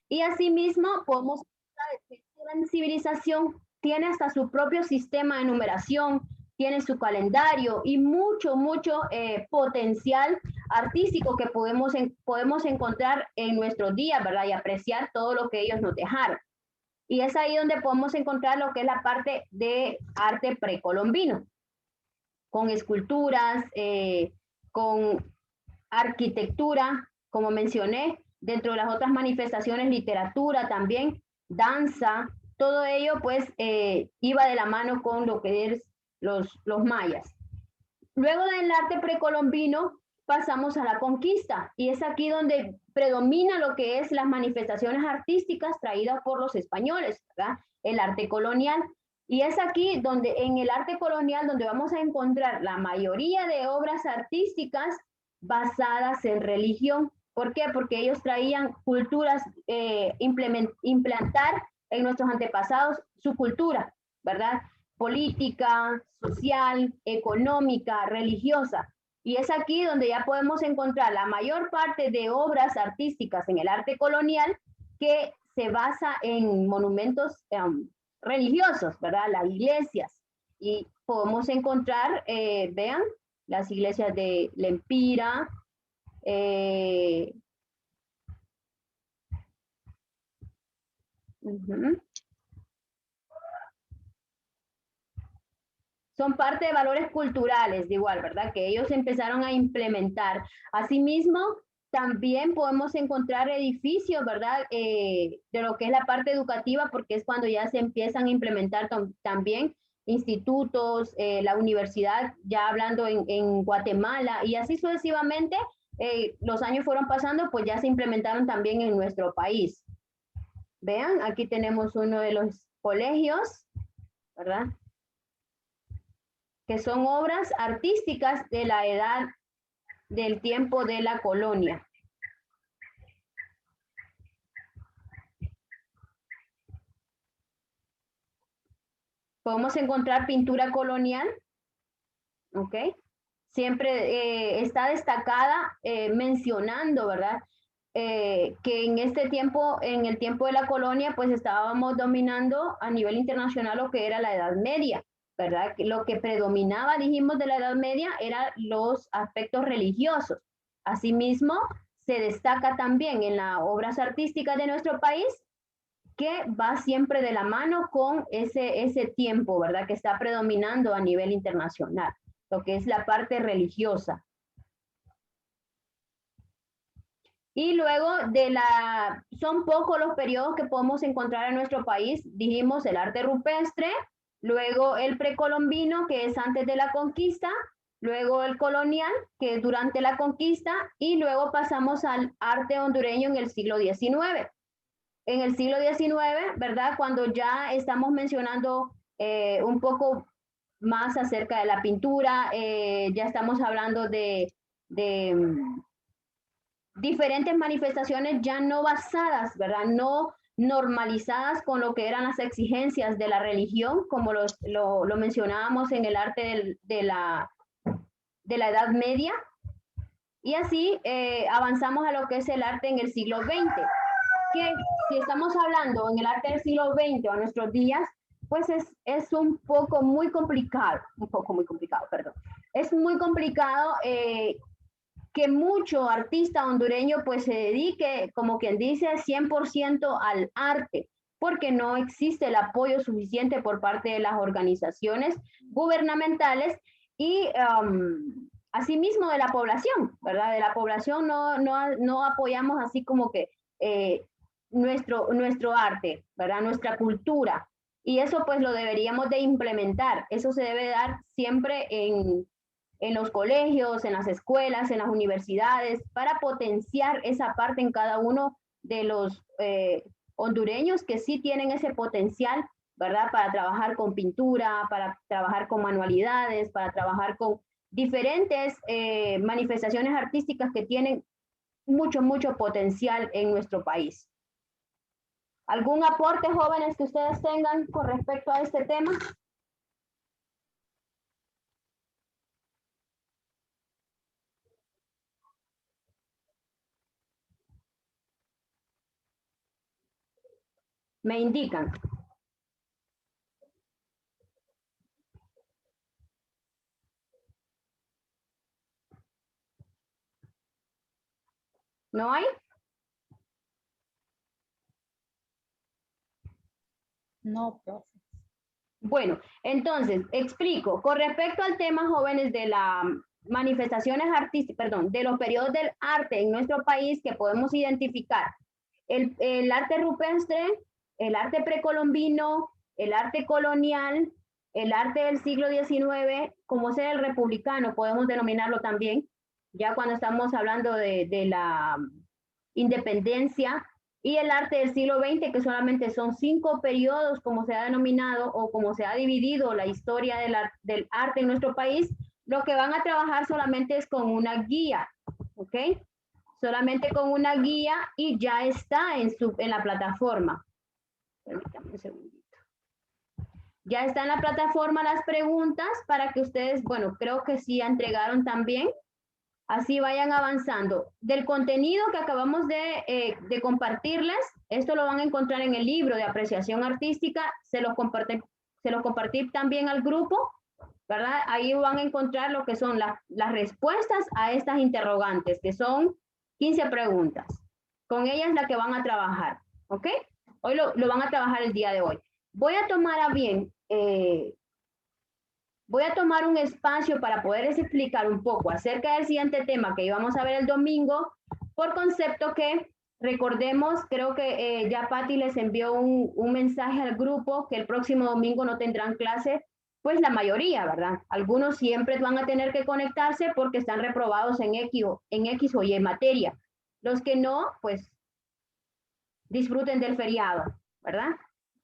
Y asimismo podemos ver que cada civilización tiene hasta su propio sistema de numeración, tiene su calendario y mucho potencial artístico que podemos encontrar en nuestros días, ¿verdad? Y apreciar todo lo que ellos nos dejaron. Y es ahí donde podemos encontrar lo que es la parte de arte precolombino, con esculturas, con arquitectura, como mencioné, dentro de las otras manifestaciones, literatura también, danza, todo ello pues iba de la mano con lo que es los mayas. Luego del arte precolombino pasamos a la conquista y es aquí donde predomina lo que es las manifestaciones artísticas traídas por los españoles, ¿verdad? El arte colonial. Y es aquí donde en el arte colonial donde vamos a encontrar la mayoría de obras artísticas basadas en religión. ¿Por qué? Porque ellos traían culturas, implantar en nuestros antepasados su cultura, ¿verdad? Política, social, económica, religiosa. Y es aquí donde ya podemos encontrar la mayor parte de obras artísticas en el arte colonial que se basa en monumentos religiosos, ¿verdad? Las iglesias. Y podemos encontrar, vean, las iglesias de Lempira, uh -huh. Son parte de valores culturales, de igual, ¿verdad? Que ellos empezaron a implementar. Asimismo, también podemos encontrar edificios, ¿verdad? De lo que es la parte educativa, porque es cuando ya se empiezan a implementar también institutos, la universidad, ya hablando en Guatemala, y así sucesivamente, los años fueron pasando, pues ya se implementaron también en nuestro país. Vean, aquí tenemos uno de los colegios, ¿verdad? Que son obras artísticas de la edad del tiempo de la colonia. Podemos encontrar pintura colonial, ¿ok? Siempre está destacada mencionando, ¿verdad? Que en este tiempo, en el tiempo de la colonia, pues estábamos dominando a nivel internacional lo que era la Edad Media, ¿verdad? Lo que predominaba, dijimos, de la Edad Media eran los aspectos religiosos. Asimismo, se destaca también en las obras artísticas de nuestro país que va siempre de la mano con ese tiempo, ¿verdad? Que está predominando a nivel internacional, lo que es la parte religiosa. Y luego son pocos los periodos que podemos encontrar en nuestro país. Dijimos el arte rupestre, luego el precolombino, que es antes de la conquista, luego el colonial, que es durante la conquista, y luego pasamos al arte hondureño en el siglo XIX. En el siglo XIX, ¿verdad? Cuando ya estamos mencionando un poco más acerca de la pintura, ya estamos hablando de diferentes manifestaciones ya no basadas, ¿verdad? No normalizadas con lo que eran las exigencias de la religión, como lo mencionábamos en el arte de la Edad Media, y así avanzamos a lo que es el arte en el siglo XX, que si estamos hablando en el arte del siglo XX o en nuestros días, pues es un poco muy complicado, perdón. Es muy complicado que mucho artista hondureño pues se dedique, como quien dice, 100% al arte, porque no existe el apoyo suficiente por parte de las organizaciones gubernamentales y asimismo de la población, ¿verdad? De la población no apoyamos así como que nuestro arte, ¿verdad? Nuestra cultura. Y eso pues lo deberíamos de implementar. Eso se debe dar siempre en los colegios, en las escuelas, en las universidades, para potenciar esa parte en cada uno de los hondureños que sí tienen ese potencial, ¿verdad? Para trabajar con pintura, para trabajar con manualidades, para trabajar con diferentes manifestaciones artísticas que tienen mucho potencial en nuestro país. ¿Algún aporte, jóvenes, que ustedes tengan con respecto a este tema? Me indican. ¿No hay? No, profe. Bueno, entonces, explico. Con respecto al tema, jóvenes, de las manifestaciones artísticas, perdón, de los periodos del arte en nuestro país que podemos identificar. El arte rupestre, el arte precolombino, el arte colonial, el arte del siglo XIX, como sea el republicano, podemos denominarlo también, ya cuando estamos hablando de la independencia, y el arte del siglo XX, que solamente son 5 periodos, como se ha denominado o como se ha dividido la historia del arte en nuestro país. Lo que van a trabajar solamente es con una guía, ¿ok? Solamente con una guía y ya está en la plataforma. Permítame un segundito. Ya está en la plataforma las preguntas para que ustedes, bueno, creo que sí entregaron también. Así vayan avanzando. Del contenido que acabamos de compartirles, esto lo van a encontrar en el libro de apreciación artística, se lo compartí también al grupo, ¿verdad? Ahí van a encontrar lo que son las respuestas a estas interrogantes, que son 15 preguntas. Con ellas la que van a trabajar, ¿ok? Hoy lo van a trabajar el día de hoy. Voy a tomar a bien voy a tomar un espacio para poderles explicar un poco acerca del siguiente tema que íbamos a ver el domingo, por concepto que recordemos, creo que ya Patti les envió un mensaje al grupo que el próximo domingo no tendrán clase, pues la mayoría, ¿verdad? Algunos siempre van a tener que conectarse porque están reprobados en X o Y materia. Los que no, pues disfruten del feriado, ¿verdad?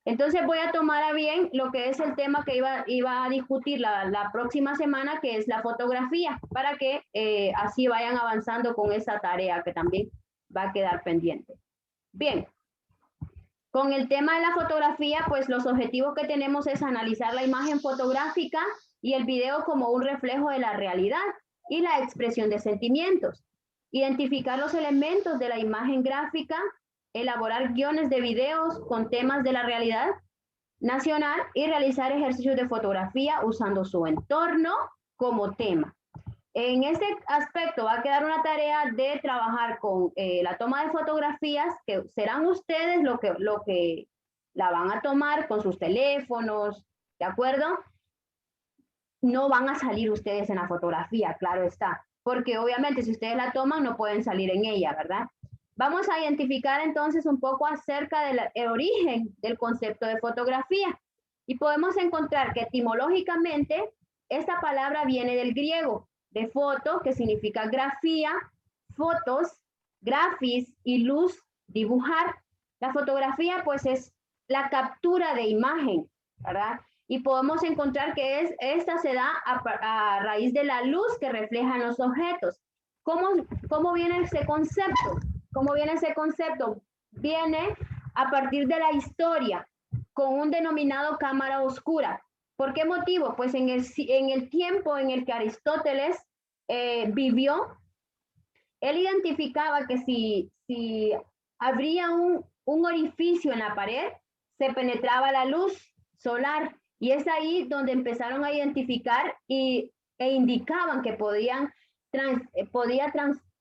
Entonces voy a tomar a bien lo que es el tema que iba a discutir la próxima semana, que es la fotografía, para que así vayan avanzando con esa tarea que también va a quedar pendiente. Bien, con el tema de la fotografía, pues los objetivos que tenemos es analizar la imagen fotográfica y el video como un reflejo de la realidad y la expresión de sentimientos, identificar los elementos de la imagen gráfica, elaborar guiones de videos con temas de la realidad nacional y realizar ejercicios de fotografía usando su entorno como tema. En este aspecto va a quedar una tarea de trabajar con la toma de fotografías, que serán ustedes lo que la van a tomar con sus teléfonos, ¿de acuerdo? No van a salir ustedes en la fotografía, claro está, porque obviamente si ustedes la toman no pueden salir en ella, ¿verdad? Vamos a identificar entonces un poco acerca del origen del concepto de fotografía y podemos encontrar que etimológicamente esta palabra viene del griego, de foto, que significa grafía, fotos, grafis y luz, dibujar. La fotografía pues es la captura de imagen, ¿verdad? Y podemos encontrar que esta se da a raíz de la luz que reflejan los objetos. ¿Cómo viene ese concepto? ¿Cómo viene ese concepto? Viene a partir de la historia, con un denominado cámara oscura. ¿Por qué motivo? Pues en el tiempo en el que Aristóteles vivió, él identificaba que si habría un orificio en la pared, se penetraba la luz solar. Y es ahí donde empezaron a identificar e indicaban que podía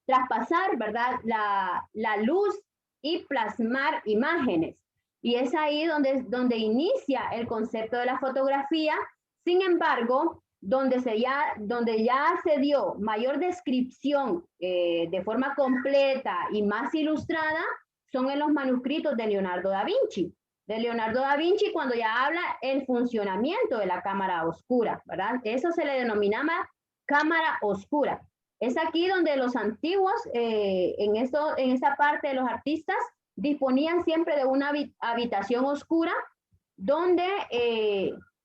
traspasar, ¿verdad? La luz y plasmar imágenes. Y es ahí donde inicia el concepto de la fotografía. Sin embargo, donde ya se dio mayor descripción de forma completa y más ilustrada, son en los manuscritos de Leonardo da Vinci. De Leonardo da Vinci, cuando ya habla el funcionamiento de la cámara oscura, ¿verdad? Eso se le denominaba cámara oscura. Es aquí donde los antiguos, en esta parte de los artistas, disponían siempre de una habitación oscura donde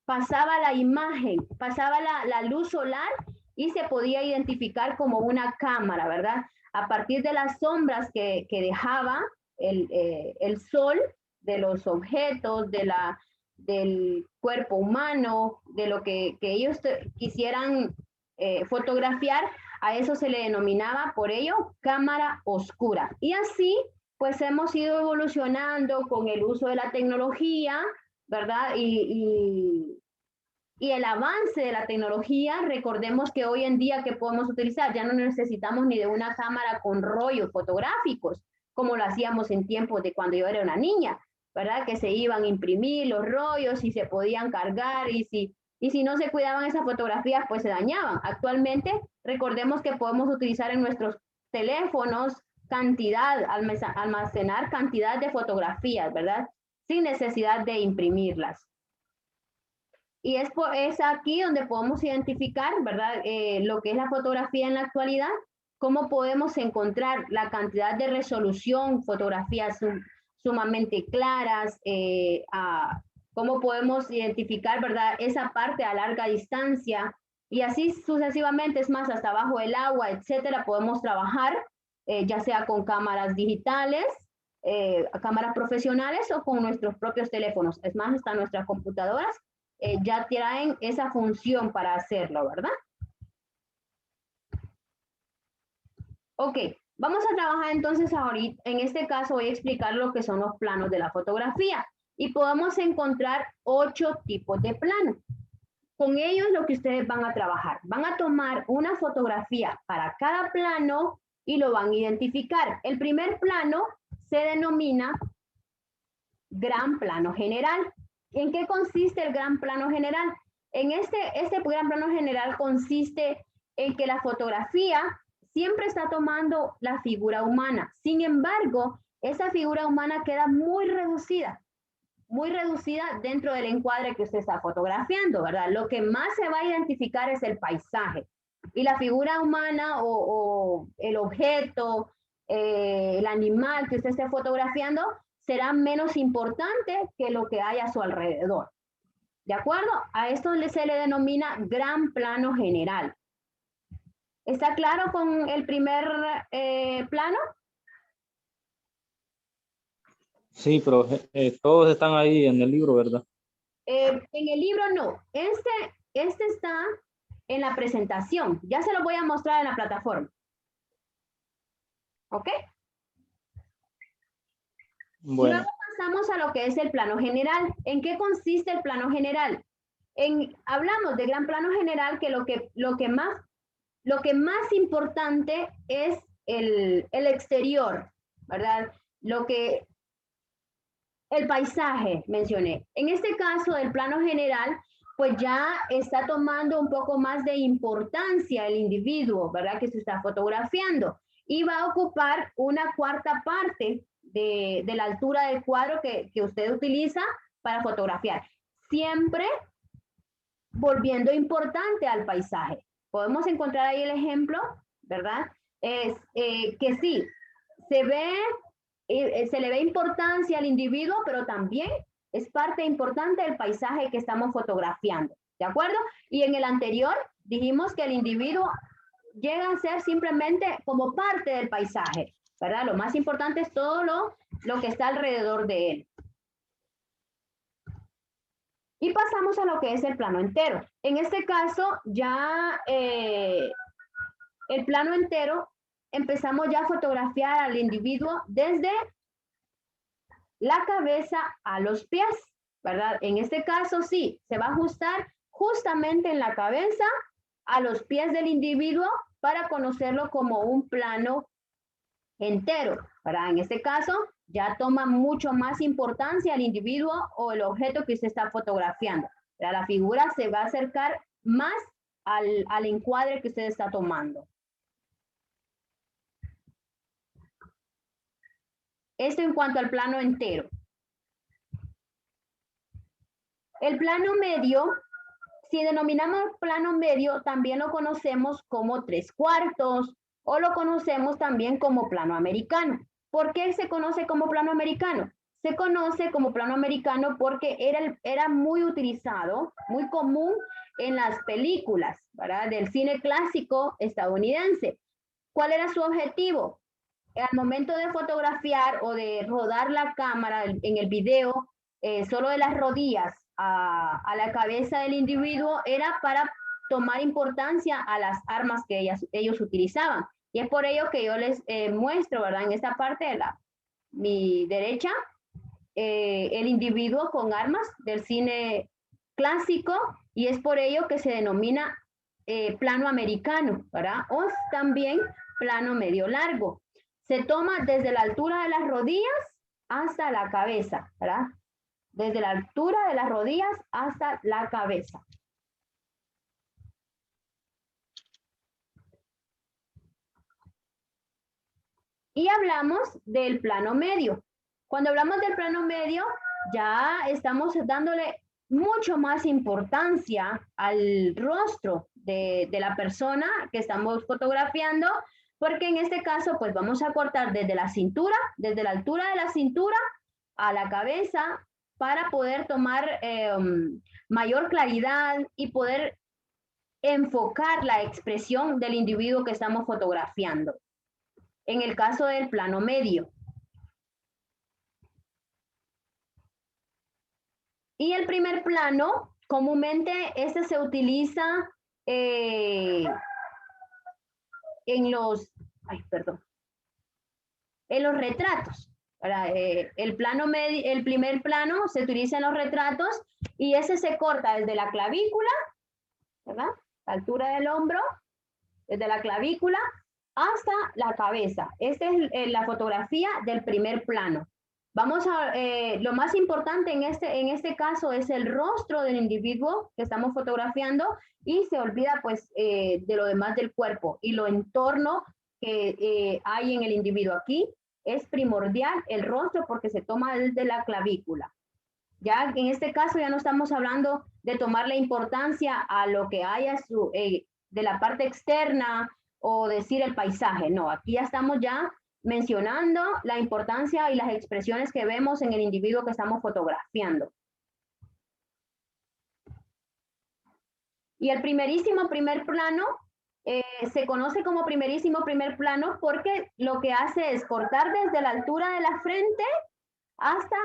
pasaba la imagen, pasaba la luz solar y se podía identificar como una cámara, ¿verdad? A partir de las sombras que dejaba el sol de los objetos, del cuerpo humano, de lo que ellos quisieran fotografiar, a eso se le denominaba por ello cámara oscura. Y así pues hemos ido evolucionando con el uso de la tecnología, ¿verdad? Y el avance de la tecnología, recordemos que hoy en día que podemos utilizar, ya no necesitamos ni de una cámara con rollos fotográficos, como lo hacíamos en tiempos de cuando yo era una niña, ¿verdad? Que se iban a imprimir los rollos y se podían cargar y si no se cuidaban esas fotografías, pues se dañaban. Actualmente, recordemos que podemos utilizar en nuestros teléfonos cantidad, almacenar cantidad de fotografías, ¿verdad? Sin necesidad de imprimirlas. Y es aquí donde podemos identificar, ¿verdad? Lo que es la fotografía en la actualidad, cómo podemos encontrar la cantidad de resolución, fotografías sumamente claras, cómo podemos identificar, ¿verdad? Esa parte a larga distancia y así sucesivamente, es más, hasta abajo del agua, etcétera, podemos trabajar, ya sea con cámaras digitales, cámaras profesionales o con nuestros propios teléfonos. Es más, hasta nuestras computadoras ya traen esa función para hacerlo, ¿verdad? Ok, vamos a trabajar entonces ahorita, en este caso voy a explicar lo que son los planos de la fotografía y podemos encontrar 8 tipos de planos. Con ellos lo que ustedes van a trabajar, van a tomar una fotografía para cada plano y lo van a identificar. El primer plano se denomina gran plano general. ¿En qué consiste el gran plano general? En este gran plano general consiste en que la fotografía siempre está tomando la figura humana. Sin embargo, esa figura humana queda muy reducida dentro del encuadre que usted está fotografiando, ¿verdad? Lo que más se va a identificar es el paisaje. Y la figura humana o el objeto, el animal que usted esté fotografiando, será menos importante que lo que hay a su alrededor. ¿De acuerdo? A esto se le denomina gran plano general. ¿Está claro con el primer plano? Sí, pero todos están ahí en el libro, ¿verdad? En el libro no. Este está en la presentación. Ya se lo voy a mostrar en la plataforma. ¿Ok? Bueno. Luego pasamos a lo que es el plano general. ¿En qué consiste el plano general? Hablamos de gran plano general que lo que más importante es el exterior, ¿verdad? El paisaje mencioné. En este caso del plano general, pues ya está tomando un poco más de importancia el individuo, ¿verdad? Que se está fotografiando y va a ocupar una cuarta parte de la altura del cuadro que usted utiliza para fotografiar. Siempre volviendo importante al paisaje. Podemos encontrar ahí el ejemplo, ¿verdad? Es que sí, se le ve importancia al individuo, pero también es parte importante del paisaje que estamos fotografiando, ¿de acuerdo? Y en el anterior dijimos que el individuo llega a ser simplemente como parte del paisaje, ¿verdad? Lo más importante es todo lo que está alrededor de él. Y pasamos a lo que es el plano entero. En este caso, ya el plano entero, empezamos ya a fotografiar al individuo desde la cabeza a los pies, ¿verdad? En este caso, sí, se va a ajustar justamente en la cabeza a los pies del individuo para conocerlo como un plano entero, ¿verdad? En este caso, ya toma mucho más importancia el individuo o el objeto que usted está fotografiando. ¿Verdad? La figura se va a acercar más al encuadre que usted está tomando. Esto en cuanto al plano entero. El plano medio, si denominamos plano medio, también lo conocemos como 3/4 o lo conocemos también como plano americano. ¿Por qué se conoce como plano americano? Se conoce como plano americano porque era muy utilizado, muy común en las películas, ¿verdad? Del cine clásico estadounidense. ¿Cuál era su objetivo? Al momento de fotografiar o de rodar la cámara en el video, solo de las rodillas a la cabeza del individuo era para tomar importancia a las armas que ellos utilizaban. Y es por ello que yo les muestro, ¿verdad? En esta parte mi derecha, el individuo con armas del cine clásico, y es por ello que se denomina plano americano, ¿verdad? O también plano medio largo. Se toma desde la altura de las rodillas hasta la cabeza, ¿verdad? Desde la altura de las rodillas hasta la cabeza. Y hablamos del plano medio. Cuando hablamos del plano medio, ya estamos dándole mucho más importancia al rostro de la persona que estamos fotografiando, porque en este caso, pues vamos a cortar desde la cintura, desde la altura de la cintura a la cabeza, para poder tomar mayor claridad y poder enfocar la expresión del individuo que estamos fotografiando. En el caso del plano medio. Y el primer plano, comúnmente este se utiliza en los retratos. El primer plano se utiliza en los retratos y ese se corta desde la clavícula, ¿verdad? La altura del hombro, desde la clavícula hasta la cabeza. Esta es la fotografía del primer plano. Vamos a, lo más importante en este caso es el rostro del individuo que estamos fotografiando y se olvida pues de lo demás del cuerpo y lo entorno que hay en el individuo. Aquí es primordial el rostro porque se toma desde la clavícula. Ya en este caso ya no estamos hablando de tomarle importancia a lo que haya de la parte externa o decir el paisaje. No, aquí ya estamos ya mencionando la importancia y las expresiones que vemos en el individuo que estamos fotografiando. Y el primerísimo primer plano se conoce como primerísimo primer plano porque lo que hace es cortar desde la altura de la frente hasta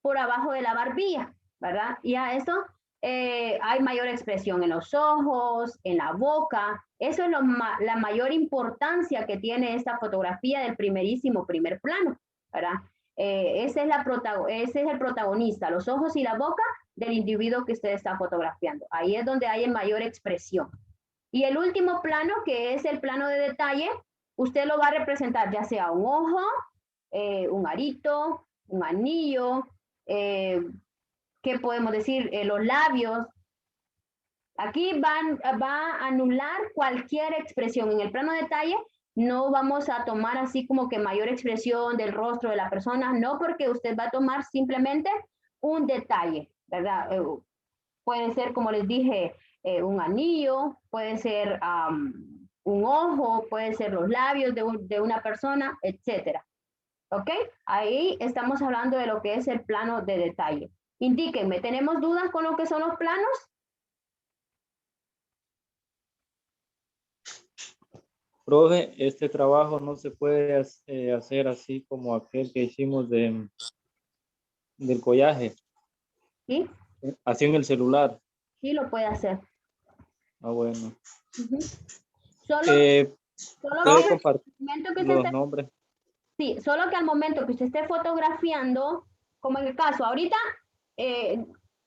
por abajo de la barbilla, ¿verdad? Y a eso hay mayor expresión en los ojos, en la boca. Eso es la mayor importancia que tiene esta fotografía del primerísimo primer plano, ¿verdad? Ese es el protagonista, los ojos y la boca del individuo que usted está fotografiando. Ahí es donde hay mayor expresión. Y el último plano, que es el plano de detalle, usted lo va a representar ya sea un ojo, un arito, un anillo, ¿qué podemos decir? Los labios. Aquí va a anular cualquier expresión. En el plano de detalle no vamos a tomar así como que mayor expresión del rostro de la persona, no, porque usted va a tomar simplemente un detalle, ¿verdad? Puede ser, como les dije, un anillo, puede ser un ojo, puede ser los labios de una persona, etcétera. ¿Ok? Ahí estamos hablando de lo que es el plano de detalle. Indíquenme, ¿tenemos dudas con lo que son los planos? Profe, este trabajo no se puede hacer así como aquel que hicimos del collaje, ¿Sí? así en el celular. Sí, lo puede hacer. Ah, bueno. Solo ¿Puede que compartir momento que los nombres? Sí, solo que al momento que usted esté fotografiando, como en el caso ahorita,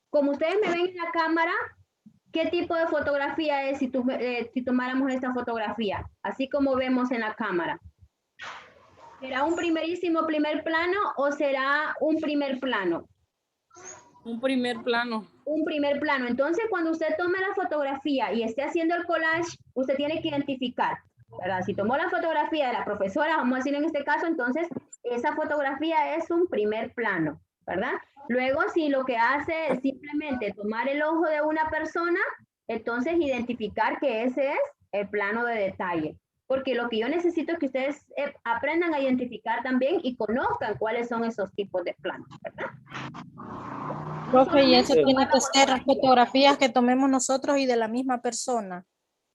como ustedes me ven en la cámara, ¿qué tipo de fotografía es si tomáramos esta fotografía? Así como vemos en la cámara. ¿Será un primerísimo primer plano o será un primer plano? Un primer plano. Un primer plano. Entonces, cuando usted tome la fotografía y esté haciendo el collage, usted tiene que identificar, ¿verdad? Si tomó la fotografía de la profesora, vamos a decir en este caso, entonces, esa fotografía es un primer plano, ¿verdad? Luego, si lo que hace es simplemente tomar el ojo de una persona, entonces identificar que ese es el plano de detalle. Porque lo que yo necesito es que ustedes aprendan a identificar también y conozcan cuáles son esos tipos de planos, ¿verdad? Profe, y eso tiene que ser fotografías que tomemos nosotros y de la misma persona.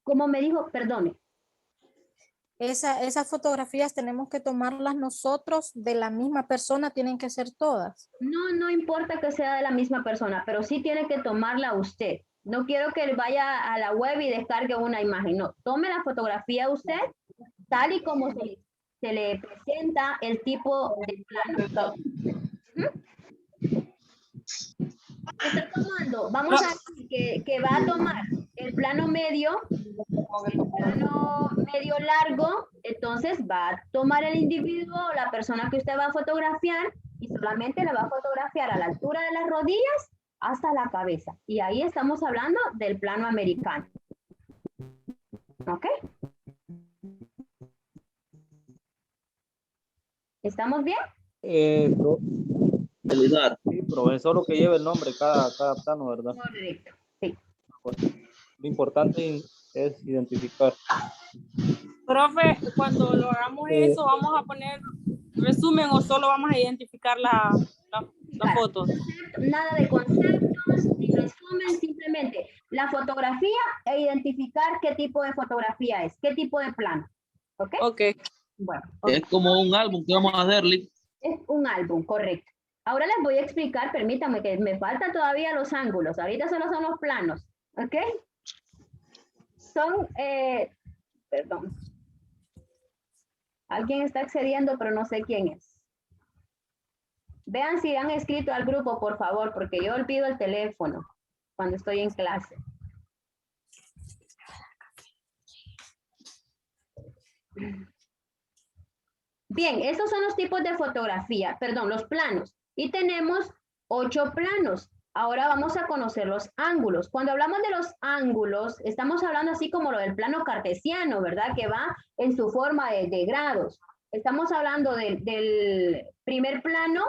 Como me dijo, perdone. Esas fotografías tenemos que tomarlas nosotros de la misma persona, tienen que ser todas. No importa que sea de la misma persona, pero sí tiene que tomarla usted. No quiero que vaya a la web y descargue una imagen. No, tome la fotografía usted tal y como se se le presenta el tipo de plano. Está tomando, vamos a decir que va a tomar el plano medio largo, entonces va a tomar el individuo o la persona que usted va a fotografiar y solamente la va a fotografiar a la altura de las rodillas hasta la cabeza. Y ahí estamos hablando del plano americano. ¿Ok? ¿Estamos bien? Sí, profesor, lo que lleva el nombre cada plano, ¿verdad? Correcto, sí. Lo importante es identificar. Profe, cuando lo hagamos eso, ¿vamos a poner resumen o solo vamos a identificar la foto? Nada de conceptos ni resumen, simplemente la fotografía e identificar qué tipo de fotografía es, qué tipo de plano. ¿Ok? Ok. Bueno. Es como un álbum que vamos a hacerle. Es un álbum, correcto. Ahora les voy a explicar, permítanme que me faltan todavía los ángulos. Ahorita solo son los planos. ¿Ok? Son, perdón. Alguien está accediendo, pero no sé quién es. Vean si han escrito al grupo, por favor, porque yo olvido el teléfono cuando estoy en clase. Bien, estos son los tipos de fotografía, perdón, los planos. Y tenemos 8 planos. Ahora vamos a conocer los ángulos. Cuando hablamos de los ángulos, estamos hablando así como lo del plano cartesiano, ¿verdad? Que va en su forma de grados. Estamos hablando del primer plano,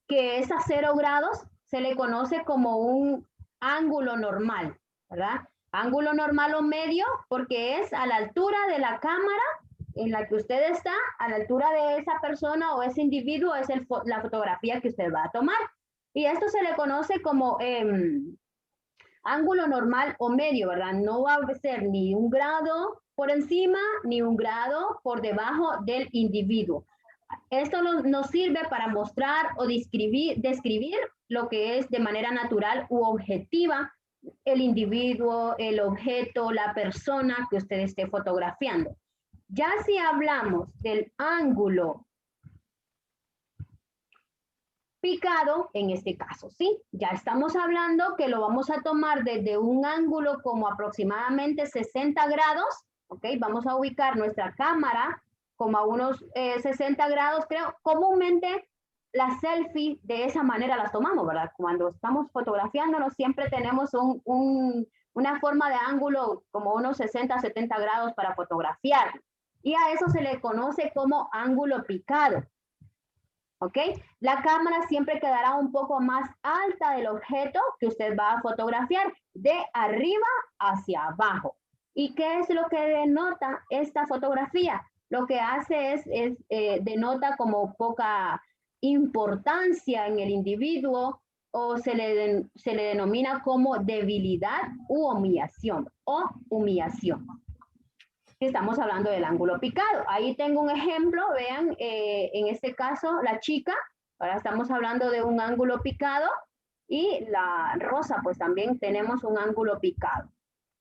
que es a 0 grados, se le conoce como un ángulo normal, ¿verdad? Ángulo normal o medio, porque es a la altura de la cámara en la que usted está, a la altura de esa persona o ese individuo, es la fotografía que usted va a tomar. Y esto se le conoce como ángulo normal o medio, ¿verdad? No va a ser ni un grado por encima ni un grado por debajo del individuo. Esto nos sirve para mostrar o describir lo que es de manera natural u objetiva el individuo, el objeto, la persona que usted esté fotografiando. Ya si hablamos del ángulo picado, en este caso, ¿sí? Ya estamos hablando que lo vamos a tomar desde un ángulo como aproximadamente 60 grados, ¿ok? Vamos a ubicar nuestra cámara como a unos 60 grados, creo. Comúnmente las selfies de esa manera las tomamos, ¿verdad? Cuando estamos fotografiándonos siempre tenemos una forma de ángulo como unos 60, 70 grados para fotografiar. Y a eso se le conoce como ángulo picado. ¿Ok? La cámara siempre quedará un poco más alta del objeto que usted va a fotografiar, de arriba hacia abajo. ¿Y qué es lo que denota esta fotografía? Lo que hace es denota como poca importancia en el individuo o se le denomina como debilidad u humillación Estamos hablando del ángulo picado. Ahí tengo un ejemplo, vean, en este caso la chica, ahora estamos hablando de un ángulo picado y la rosa, pues también tenemos un ángulo picado.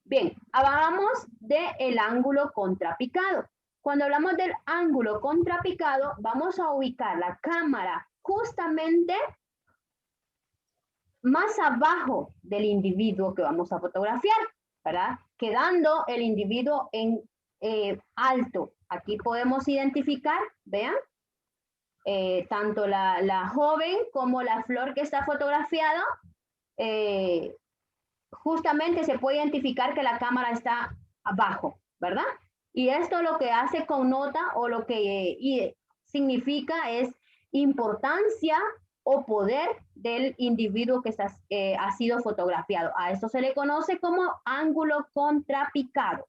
Bien, hablamos del ángulo contrapicado. Cuando hablamos del ángulo contrapicado, vamos a ubicar la cámara justamente más abajo del individuo que vamos a fotografiar, ¿verdad? Quedando el individuo en alto. Aquí podemos identificar, vean, tanto la joven como la flor que está fotografiada, justamente se puede identificar que la cámara está abajo, ¿verdad? Y esto lo que hace connota o lo que significa es importancia o poder del individuo que ha sido fotografiado. A esto se le conoce como ángulo contrapicado.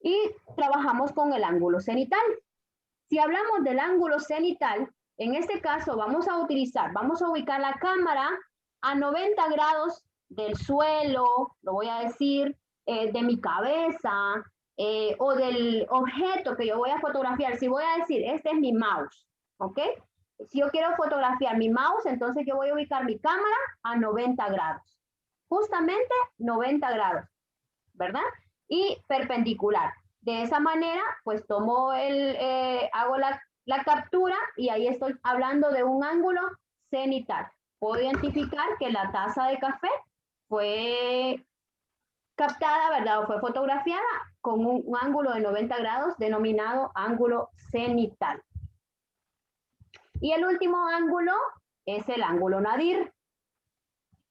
Y trabajamos con el ángulo cenital. Si hablamos del ángulo cenital, en este caso vamos a ubicar la cámara a 90 grados del suelo, lo voy a decir, de mi cabeza, o del objeto que yo voy a fotografiar. Si voy a decir, este es mi mouse, ¿ok? Si yo quiero fotografiar mi mouse, entonces yo voy a ubicar mi cámara a 90 grados. Justamente 90 grados, ¿verdad? Y perpendicular. De esa manera, pues tomo hago la captura y ahí estoy hablando de un ángulo cenital. Puedo identificar que la taza de café fue captada, ¿verdad? O fue fotografiada con un ángulo de 90 grados denominado ángulo cenital. Y el último ángulo es el ángulo nadir.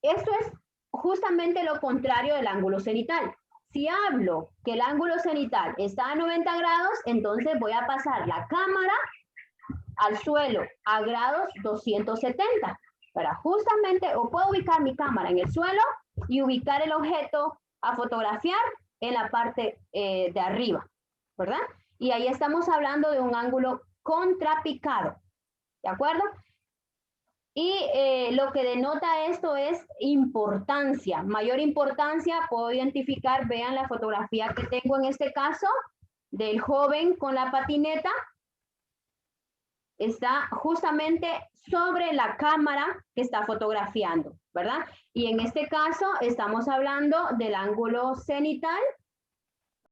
Esto es justamente lo contrario del ángulo cenital. Si hablo que el ángulo cenital está a 90 grados, entonces voy a pasar la cámara al suelo a grados 270. Para justamente, o puedo ubicar mi cámara en el suelo y ubicar el objeto a fotografiar en la parte de arriba, ¿verdad? Y ahí estamos hablando de un ángulo contrapicado, ¿de acuerdo? Y lo que denota esto es importancia, mayor importancia. Puedo identificar, vean la fotografía que tengo en este caso, del joven con la patineta. Está justamente sobre la cámara que está fotografiando, ¿verdad? Y en este caso estamos hablando del ángulo cenital